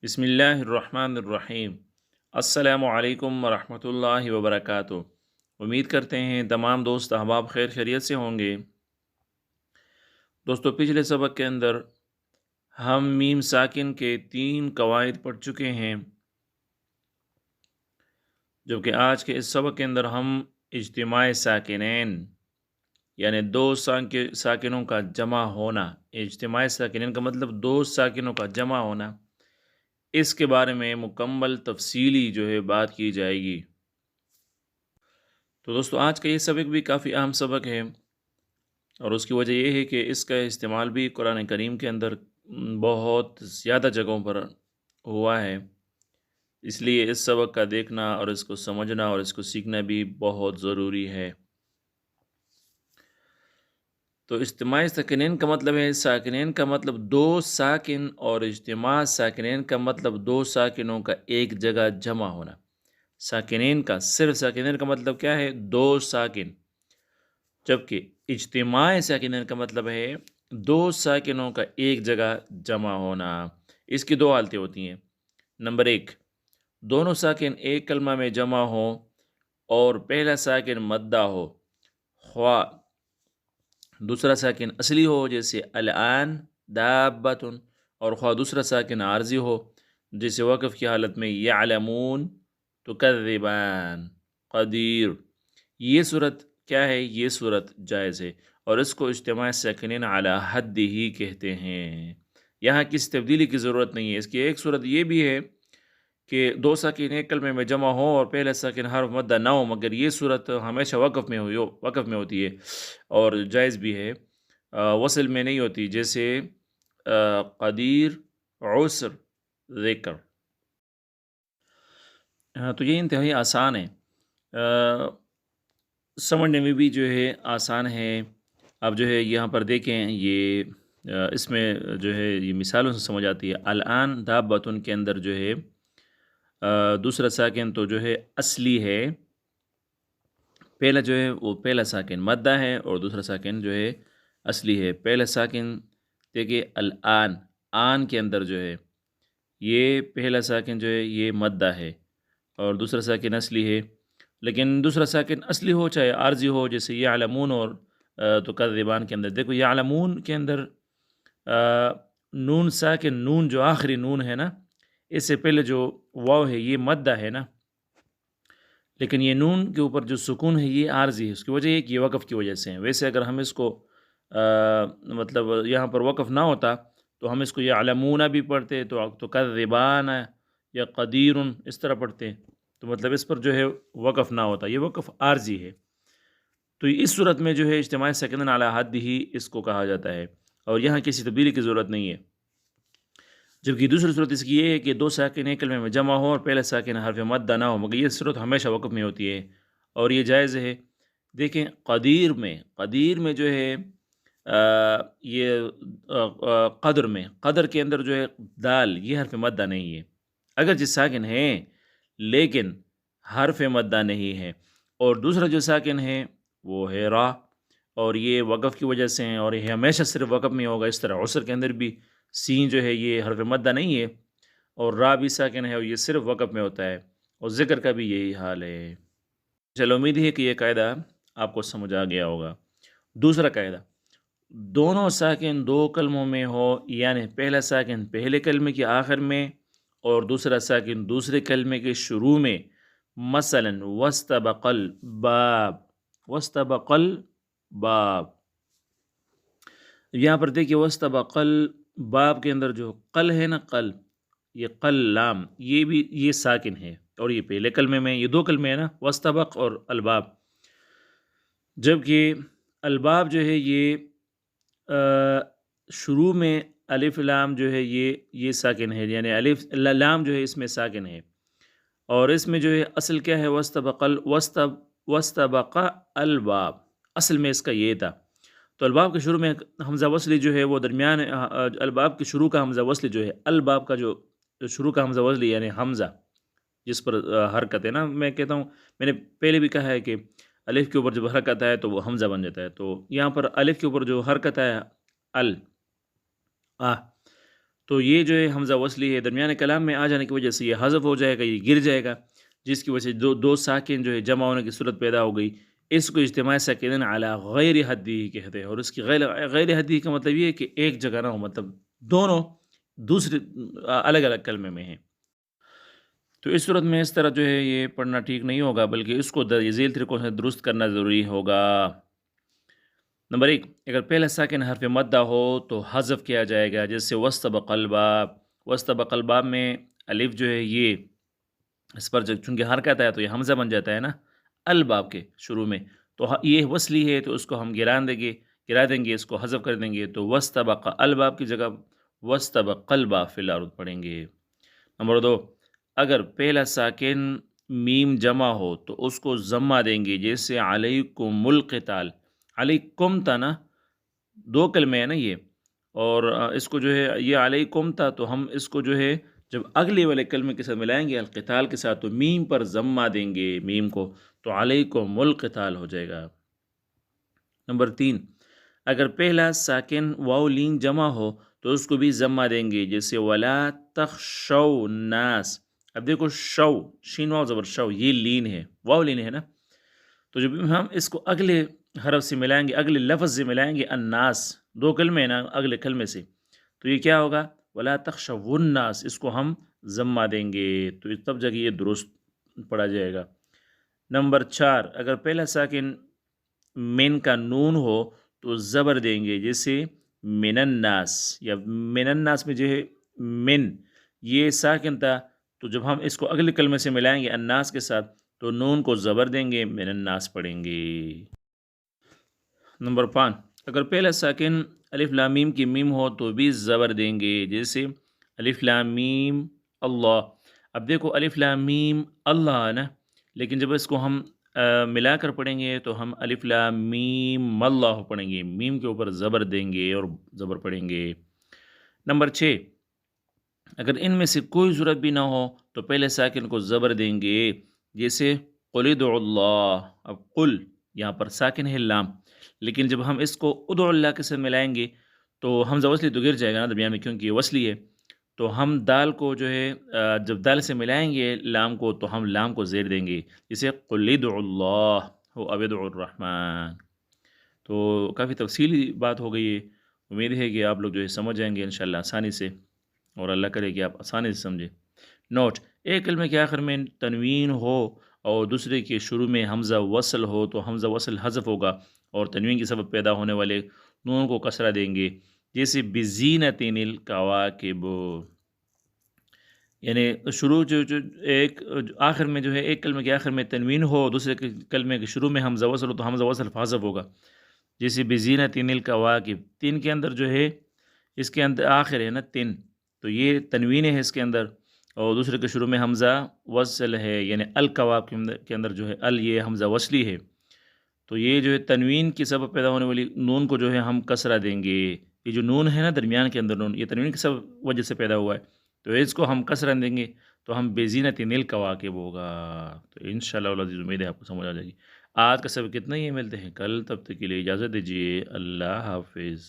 بسم اللہ الرحمن الرحیم۔ السلام علیکم ورحمۃ اللہ وبرکاتہ۔ امید کرتے ہیں تمام دوست احباب خیر خیریت سے ہوں گے۔ دوستو، پچھلے سبق کے اندر ہم میم ساکن کے 3 قواعد پڑھ چکے ہیں، جبکہ آج کے اس سبق کے اندر ہم اجتماع ساکنین یعنی دو ساکنوں کا جمع ہونا، اجتماع ساکنین کا مطلب دو ساکنوں کا جمع ہونا، اس کے بارے میں مکمل تفصیلی بات کی جائے گی۔ تو دوستو، آج کا یہ سبق بھی کافی اہم سبق ہے، اور اس کی وجہ یہ ہے کہ اس کا استعمال بھی قرآن کریم کے اندر بہت زیادہ جگہوں پر ہوا ہے، اس لیے اس سبق کا دیکھنا اور اس کو سمجھنا اور اس کو سیکھنا بھی بہت ضروری ہے۔ تو اجتماع ساکنین کا مطلب ہے، ساکنین کا مطلب دو ساکن، اور اجتماع ساکنین کا مطلب دو ساکنوں کا ایک جگہ جمع ہونا۔ صرف ساکنین کا مطلب کیا ہے؟ دو ساکن، جبکہ اجتماع ساکنین کا مطلب ہے دو ساکنوں کا ایک جگہ جمع ہونا۔ اس کی 2 حالتیں ہوتی ہیں۔ نمبر 1، دونوں ساکن ایک کلمہ میں جمع ہو اور پہلا ساکن مدہ ہو، خواہ دوسرا ساکن اصلی ہو جیسے الآن دابتن، اور خواہ دوسرا ساکن عارضی ہو جیسے وقف کی حالت میں یعلمون تکذبان قدیر۔ یہ صورت کیا ہے؟ یہ صورت جائز ہے، اور اس کو اجتماع ساکنین علی حد ہی کہتے ہیں۔ یہاں کسی تبدیلی کی ضرورت نہیں ہے۔ اس کی ایک صورت یہ بھی ہے کہ دو ساکن ایک کلمے میں جمع ہو اور پہلا ساکن حرف مدہ نہ ہو، مگر یہ صورت ہمیشہ وقف میں ہوتی ہے اور جائز بھی ہے، وصل میں نہیں ہوتی، جیسے قدیر، عسر، ذکر۔ تو یہ انتہائی آسان ہے، سمجھنے میں بھی آسان ہے۔ اب یہاں پر دیکھیں، یہ اس میں یہ مثالوں سے سمجھ آتی ہے۔ الآن دابتن کے اندر دوسرا ساکن تو اصلی ہے، پہلا وہ پہلا ساکن مدہ ہے اور دوسرا ساکن اصلی ہے۔ پہلا ساکن دیکھیے الآن، آن کے اندر یہ پہلا ساکن یہ مدہ ہے اور دوسرا ساکن اصلی ہے، لیکن دوسرا ساکن اصلی ہو چاہے عارضی ہو، جیسے یعلمون اور تکذبان کے اندر دیکھو، یعلمون کے اندر نون ساکن، نون جو آخری نون ہے نا، اس سے پہلے جو واو ہے یہ مدہ ہے نا، لیکن یہ نون کے اوپر جو سکون ہے یہ عارضی ہے۔ اس کی وجہ یہ کہ یہ وقف کی وجہ سے ہے۔ ویسے اگر ہم اس کو مطلب یہاں پر وقف نہ ہوتا تو ہم اس کو یعلمون بھی پڑھتے، تو کذبان یا قدیر اس طرح پڑھتے، تو مطلب اس پر وقف نہ ہوتا، یہ وقف عارضی ہے۔ تو اس صورت میں اجتماع ساکنین علی حد ہی اس کو کہا جاتا ہے، اور یہاں کسی تبدیلی کی ضرورت نہیں ہے۔ جبکہ دوسری صورت اس کی یہ ہے کہ دو ساکن ایک کلمے میں جمع ہو اور پہلا ساکن حرف مدہ نہ ہو، مگر یہ صورت ہمیشہ وقف میں ہوتی ہے اور یہ جائز ہے۔ دیکھیں قدیر میں یہ قدر کے اندر دال، یہ حرف مدہ نہیں ہے، اگرچہ ساکن ہے لیکن حرف مدہ نہیں ہے، اور دوسرا جو ساکن ہے وہ ہے را، اور یہ وقف کی وجہ سے ہیں اور یہ ہمیشہ صرف وقف میں ہوگا۔ اس طرح عسر کے اندر بھی سین یہ حرف مدہ نہیں ہے اور را بھی ساکن ہے اور یہ صرف وقف میں ہوتا ہے، اور ذکر کا بھی یہی حال ہے۔ چلو، امید ہے کہ یہ قاعدہ آپ کو سمجھ آ گیا ہوگا۔ دوسرا قاعدہ، دونوں ساکن دو کلموں میں ہو، یعنی پہلا ساکن پہلے کلمے کے آخر میں اور دوسرا ساکن دوسرے کلمے کے شروع میں، مثلا واستبق الباب، واستبق الباب۔ یہاں پر دیکھیے واستبق الباب کے اندر قل ہے نا، قل، یہ قل لام، یہ ساکن ہے، اور یہ پہلے کلمے میں، یہ 2 کلمے ہیں نا، واستبق اور الباب، جبکہ الباب یہ شروع میں الف لام یہ ساکن ہے، یعنی الف لام اس میں ساکن ہے، اور اس میں اصل کیا ہے؟ واستبق الباب، اصل میں اس کا یہ تھا۔ تو الباب کے شروع میں حمزہ وصلی وہ درمیان، الباب کے شروع کا حمزہ وصلی الباب کا جو شروع کا حمزہ وصلی یعنی حمزہ جس پر حرکت ہے نا، میں کہتا ہوں، میں نے پہلے بھی کہا ہے کہ الف کے اوپر جب حرکت ہے تو وہ حمزہ بن جاتا ہے، تو یہاں پر الف کے اوپر جو حرکت ہے تو یہ جو ہے حمزہ وصلی ہے، درمیان کلام میں آ جانے کی وجہ سے یہ حذف ہو جائے گا، یہ گر جائے گا، جس کی وجہ سے دو ساکن جو ہے جمع ہونے کی صورت پیدا ہو گئی۔ اس کو اجتماع ساکنین علی غیر حدی کہتے ہیں، اور اس کی غیر حدی کا مطلب یہ ہے کہ ایک جگہ نہ ہو، مطلب دونوں دوسرے الگ الگ کلمے میں ہیں۔ تو اس صورت میں اس طرح جو ہے یہ پڑھنا ٹھیک نہیں ہوگا، بلکہ اس کو درج ذیل طریقوں سے درست کرنا ضروری ہوگا۔ نمبر 1، اگر پہلا ساکن حرف مدہ ہو تو حذف کیا جائے گا، جیسے وسطبق الباب۔ وسطبق الباب میں الف جو ہے یہ اس پر چونکہ حرکت ہے تو یہ حمزہ بن جاتا ہے نا الباب کے شروع میں، تو یہ وصلی ہے تو اس کو ہم گرا دیں گے، اس کو حذف کر دیں گے، تو وسطبق الباب کی جگہ وسطبق الباب فی الارض پڑھیں گے۔ نمبر 2، اگر پہلا ساکن میم جمع ہو تو اس کو ضمہ دیں گے، جیسے علیکم القتال۔ علیکم تھا نا، دو کلمے ہیں نا یہ، اور اس کو جو ہے یہ علیکم تھا، تو ہم اس کو جو ہے جب اگلے والے کلمے کے ساتھ ملائیں گے القتال کے ساتھ، تو میم پر ضمہ دیں گے، میم کو، تو علیکم القتال ہو جائے گا۔ نمبر 3، اگر پہلا ساکن واو لین جمع ہو تو اس کو بھی ضمہ دیں گے، جیسے ولا تخشوا الناس۔ اب دیکھو شو، شین واو زبر شو، یہ لین ہے، واو لین ہے نا، تو جب ہم اس کو اگلے حرف سے ملائیں گے، اگلے لفظ سے ملائیں گے، الناس، دو کلمے ہیں نا اگلے کلمے سے، تو یہ کیا ہوگا؟ ولا تخشوا الناس، اس کو ہم ضمہ دیں گے، تو تب جگہ یہ درست پڑھا جائے گا۔ نمبر 4، اگر پہلا ساکن من کا نون ہو تو زبر دیں گے، جیسے من الناس، یا من الناس میں جو ہے من یہ ساکن تھا، تو جب ہم اس کو اگلے کلمے سے ملائیں گے الناس کے ساتھ تو نون کو زبر دیں گے، من الناس پڑھیں گے۔ نمبر 5، اگر پہلا ساکن الف لام میم کی میم ہو تو بھی زبر دیں گے، جیسے الف لام میم اللہ۔ اب دیکھو الف لام میم اللہ ہے نا، لیکن جب اس کو ہم ملا کر پڑھیں گے تو ہم الف لام میم اللہ پڑھیں گے، میم کے اوپر زبر دیں گے اور زبر پڑھیں گے۔ نمبر 6، اگر ان میں سے کوئی صورت بھی نہ ہو تو پہلے ساکن کو زبر دیں گے، جیسے قل ادعوا اللہ۔ اب قل یہاں پر ساکن ہے لام، لیکن جب ہم اس کو ادعوا اللہ کے ساتھ ملائیں گے تو حمزہ وصلی تو گر جائے گا نا درمیان میں، کیونکہ یہ وصلی ہے، تو ہم دال کو جو ہے جب دال سے ملائیں گے لام کو تو ہم لام کو زیر دیں گے، جسے قل ادعوا اللہ او ادعوا الرحمن۔ تو کافی تفصیلی بات ہو گئی ہے، امید ہے کہ آپ لوگ جو ہے سمجھ جائیں گے انشاءاللہ آسانی سے، اور اللہ کرے کہ آپ آسانی سے سمجھیں۔ نوٹ، ایک کلمے کے آخر میں تنوین ہو اور دوسرے کے شروع میں حمزہ وصل ہو تو حمزہ وصل حذف ہوگا، اور تنوین کے سبب پیدا ہونے والے نون کو کسرہ دیں گے، جیسے بزینت الکواکب۔ یعنی شروع جو آخر میں جو ہے ایک کلمے کے آخر میں تنوین ہو، دوسرے کلمے کے شروع میں حمزہ وصل ہو تو حمزہ وصل حذف ہوگا، جیسے بزینت الکواکب۔ تین کے اندر جو ہے اس کے اندر آخر ہے نا تین، تو یہ تنوین ہے اس کے اندر، اور دوسرے کے شروع میں حمزہ وصل ہے، یعنی الکواکب کے اندر جو ہے یہ حمزہ وصلی ہے، تو یہ جو ہے تنوین کی سبب پیدا ہونے والی نون کو جو ہے ہم کسرہ دیں گے۔ یہ جو نون ہے نا درمیان کے اندر نون، یہ تنوین کی سبب وجہ سے پیدا ہوا ہے، تو اس کو ہم کسرہ دیں گے تو ہم بزینت الکواکب ہوگا۔ تو انشاءاللہ العزیز امید ہے آپ کو سمجھ آ جائے گی۔ آج کا سبق کتنا ہی ملتے ہیں کل، تب تک کے لیے اجازت دیجیے، اللہ حافظ۔